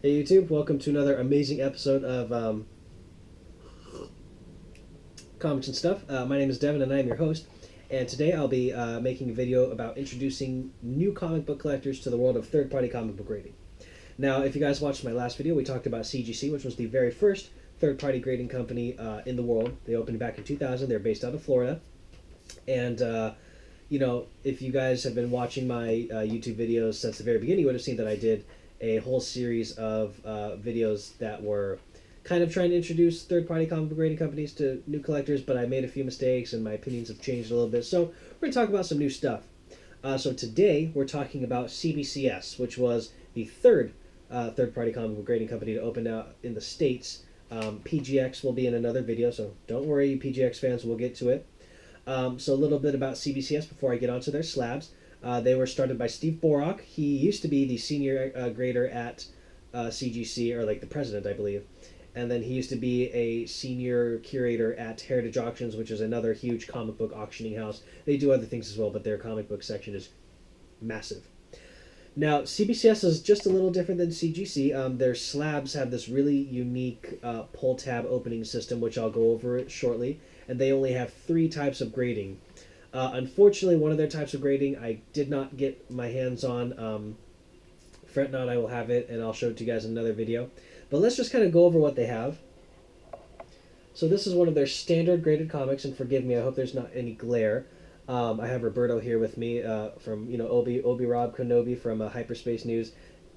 Hey YouTube, welcome to another amazing episode of Comics and Stuff. My name is Devin and I am your host, and today I'll be making a video about introducing new comic book collectors to the world of third-party comic book grading. Now, if you guys watched my last video, we talked about CGC, which was the very first third-party grading company in the world. They opened back in 2000. They're based out of Florida, and if you guys have been watching my YouTube videos since the very beginning, you would have seen that I did a whole series of videos that were kind of trying to introduce third-party comic book grading companies to new collectors, but I made a few mistakes and my opinions have changed a little bit. So we're going to talk about some new stuff. So today we're talking about CBCS, which was the third-party comic book grading company to open out in the States. PGX will be in another video, so don't worry, you PGX fans, we'll get to it. So a little bit about CBCS before I get onto their slabs. They were started by Steve Borok. He used to be the senior grader at CGC, or like the president, I believe. And then he used to be a senior curator at Heritage Auctions, which is another huge comic book auctioning house. They do other things as well, but their comic book section is massive. Now, CBCS is just a little different than CGC. Their slabs have this really unique pull tab opening system, which I'll go over it shortly. And they only have 3 types of grading. Unfortunately, one of their types of grading I did not get my hands on. Fret not, I will have it, and I'll show it to you guys in another video. But let's just kind of go over what they have. So this is one of their standard graded comics, and forgive me, I hope there's not any glare. I have Roberto here with me from Obi-Rob Kenobi from Hyperspace News.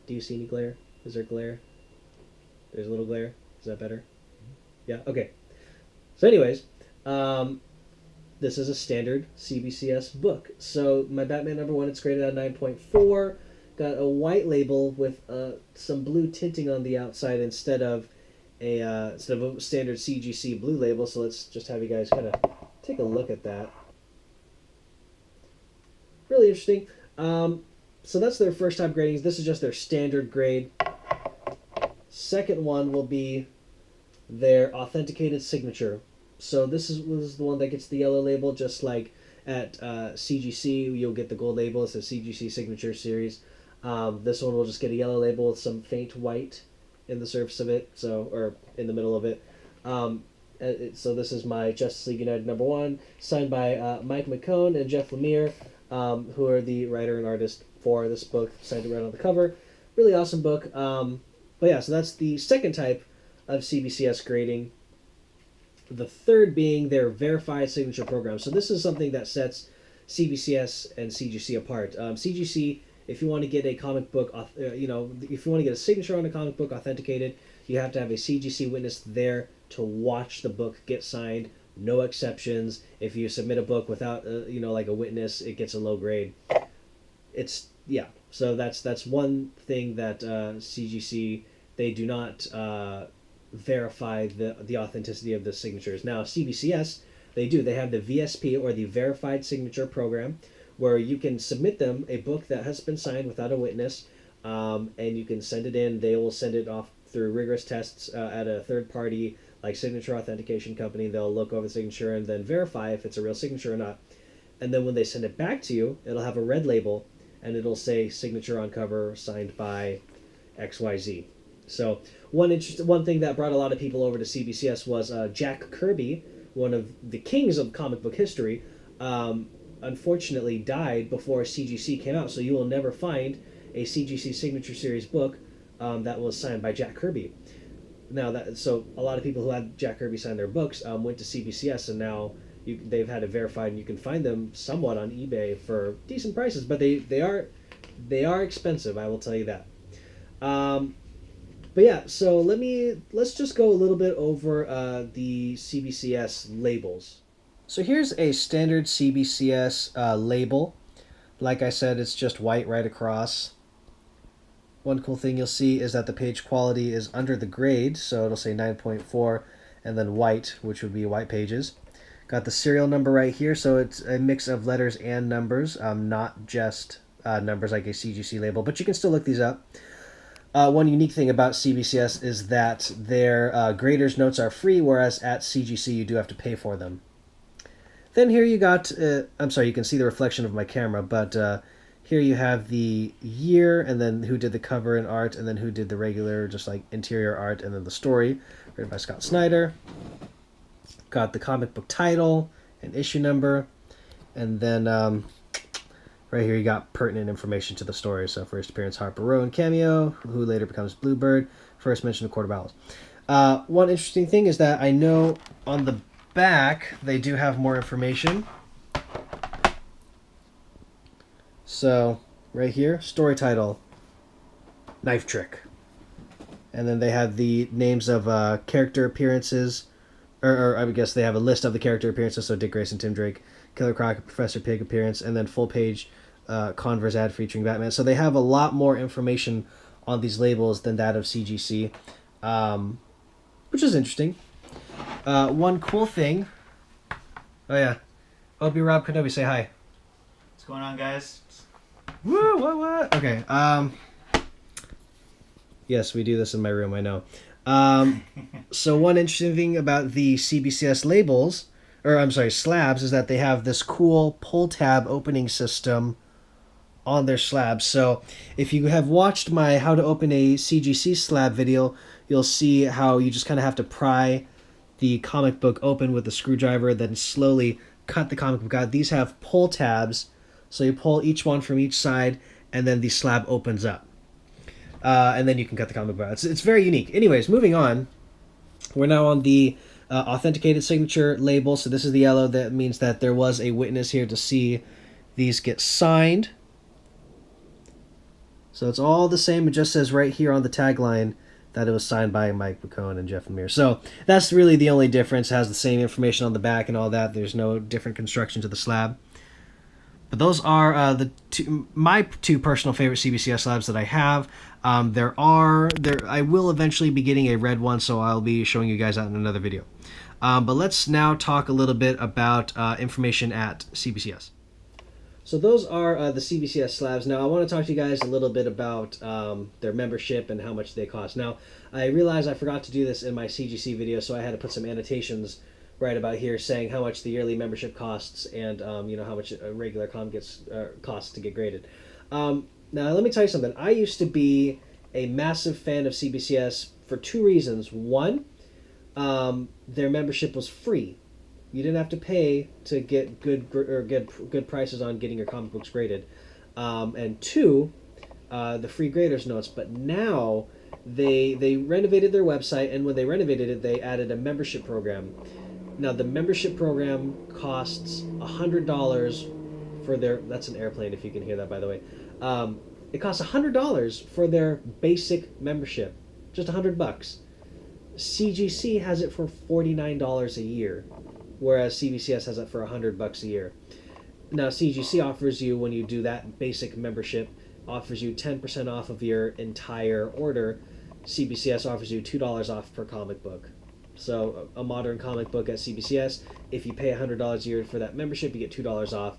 Do you see any glare? Is there glare? There's a little glare. Is that better? Yeah. Okay. So, anyways. This is a standard CBCS book. So my Batman #1, it's graded at 9.4. Got a white label with some blue tinting on the outside instead of a standard CGC blue label. So let's just have you guys kind of take a look at that. Really interesting. So that's their first time gradings. This is just their standard grade. Second one will be their authenticated signature. So this was the one that gets the yellow label, just like at CGC, you'll get the gold label. It's a CGC Signature Series. This one will just get a yellow label with some faint white in the surface of it, or in the middle of it. So this is my Justice League United #1, signed by Mike McKone and Jeff Lemire, who are the writer and artist for this book, signed it right on the cover. Really awesome book. But yeah, so that's the second type of CBCS grading. The third being their verified signature program. So this is something that sets CBCS and CGC apart. CGC, if you want to get a comic book, if you want to get a signature on a comic book authenticated, you have to have a CGC witness there to watch the book get signed. No exceptions. If you submit a book without, like a witness, it gets a low grade. So that's one thing that CGC, they do not verify the authenticity of the signatures. Now CBCS, they have the VSP, or the Verified Signature Program, where you can submit them a book that has been signed without a witness, and you can send it in. They will send it off through rigorous tests at a third party like signature authentication company. They'll look over the signature and then verify if it's a real signature or not. And then when they send it back to you, it'll have a red label and it'll say signature on cover, signed by XYZ. So one thing that brought a lot of people over to CBCS was Jack Kirby, one of the kings of comic book history, unfortunately died before CGC came out. So you will never find a CGC Signature Series book that was signed by Jack Kirby. So a lot of people who had Jack Kirby sign their books went to CBCS, and now they've had it verified, and you can find them somewhat on eBay for decent prices, but they are expensive, I will tell you that. But yeah, so let's just go a little bit over the CBCS labels. So here's a standard CBCS label. Like I said, it's just white right across. One cool thing you'll see is that the page quality is under the grade, so it'll say 9.4 and then white, which would be white pages. Got the serial number right here, so it's a mix of letters and numbers, not just numbers like a CGC label, but you can still look these up. One unique thing about CBCS is that their graders' notes are free, whereas at CGC you do have to pay for them. Then here you got, I'm sorry, you can see the reflection of my camera, but Here you have the year, and then who did the cover and art, and then who did the regular, just like interior art, and then the story, written by Scott Snyder. Got the comic book title and issue number, and then right here you got pertinent information to the story. So first appearance Harper Rowan cameo, who later becomes Bluebird. First mention of Court of Owls. One interesting thing is that I know on the back they do have more information. So right here, story title, Knife Trick. And then they have the names of character appearances, or I guess they have a list of the character appearances, so Dick Grayson, Tim Drake, Killer Croc, Professor Pig appearance, and then full page Converse ad featuring Batman. So they have a lot more information on these labels than that of CGC, which is interesting. One cool thing, oh yeah, Obi Rob Kenobi, say hi. What's going on, guys? Woo, what? Okay. Yes, we do this in my room, I know. So one interesting thing about the CBCS labels, or I'm sorry, slabs, is that they have this cool pull tab opening system on their slabs. So if you have watched my how to open a CGC slab video, you'll see how you just kind of have to pry the comic book open with a screwdriver, then slowly cut the comic book out. These have pull tabs, so you pull each one from each side, and then the slab opens up. And then you can cut the comic book out. It's very unique. Anyways, moving on. We're now on the authenticated signature label. So this is the yellow. That means that there was a witness here to see these get signed. So it's all the same. It just says right here on the tagline that it was signed by Mike McCone and Jeff Lemire. So that's really the only difference. It has the same information on the back and all that. There's no different construction to the slab. But those are my two personal favorite CBCS slabs that I have. I will eventually be getting a red one, so I'll be showing you guys that in another video. But let's now talk a little bit about information at CBCS. So those are the CBCS slabs. Now I want to talk to you guys a little bit about their membership and how much they cost. Now I realized I forgot to do this in my CGC video, so I had to put some annotations right about here saying how much the yearly membership costs and how much a regular comic costs to get graded. Now let me tell you something. I used to be a massive fan of CBCS for two reasons. One, their membership was free. You didn't have to pay to get good prices on getting your comic books graded. And two, the free graders notes. But now they renovated their website, and when they renovated it, they added a membership program. Now, the membership program costs $100 for their... That's an airplane, if you can hear that, by the way. It costs $100 for their basic membership. Just $100. CGC has it for $49 a year, whereas CBCS has it for $100 a year. Now, CGC offers you, when you do that basic membership, offers you 10% off of your entire order. CBCS offers you $2 off per comic book. So a modern comic book at CBCS, if you pay $100 a year for that membership, you get $2 off.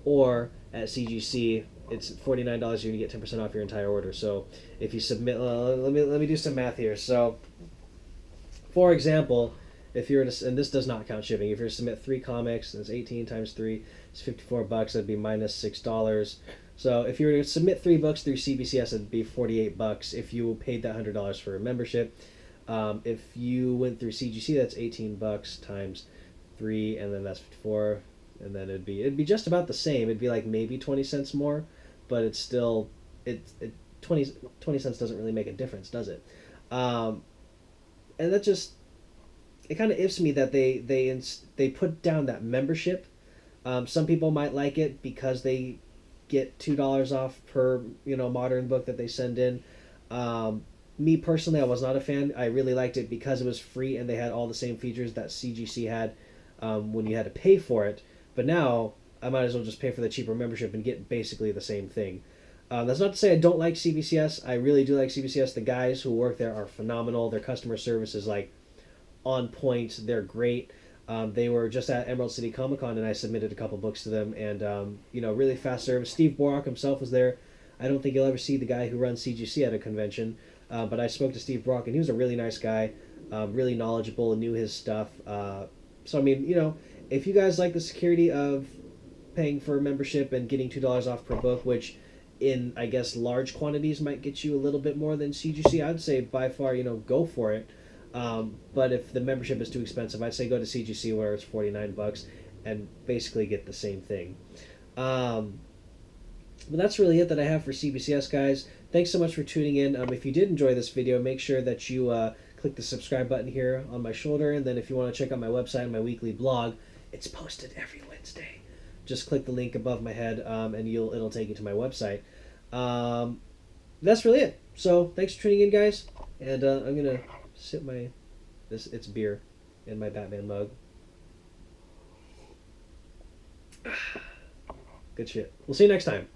Or at CGC, it's $49, you're going to get 10% off your entire order. So if you submit, let me do some math here. So, for example, if you're to, and this does not count shipping, if you're to submit 3 comics, that's 18 times 3, it's $54. That'd be minus $6. So if you were to submit 3 books through CBCS, it'd be $48 if you paid that $100 for a membership. If you went through CGC, that's $18 times 3, and then that's 54, and then it'd be just about the same. It'd be like maybe 20 cents more, but it's still 20 cents doesn't really make a difference, does it? And that just, it kind of ifs me that they put down that membership. Some people might like it because they get $2 off per modern book that they send in. Me personally, I was not a fan. I really liked it because it was free and they had all the same features that CGC had when you had to pay for it. But now I might as well just pay for the cheaper membership and get basically the same thing. That's not to say I don't like CBCS. I really do like CBCS. The guys who work there are phenomenal. Their customer service is like on point. They're great. They were just at Emerald City Comic Con and I submitted a couple books to them, and really fast service. Steve Borak himself was there. I don't think you'll ever see the guy who runs CGC at a convention. But I spoke to Steve Brock, and he was a really nice guy, really knowledgeable, and knew his stuff. So, I mean, if you guys like the security of paying for a membership and getting $2 off per book, which in, I guess, large quantities might get you a little bit more than CGC. I'd say by far, go for it. But if the membership is too expensive, I'd say go to CGC where it's $49 and basically get the same thing. But that's really it that I have for CBCS, guys. Thanks so much for tuning in. If you did enjoy this video, make sure that you click the subscribe button here on my shoulder. And then if you want to check out my website and my weekly blog, it's posted every Wednesday. Just click the link above my head, and it'll take you to my website. That's really it. So thanks for tuning in, guys. And I'm going to sip it's beer in my Batman mug. Good shit. We'll see you next time.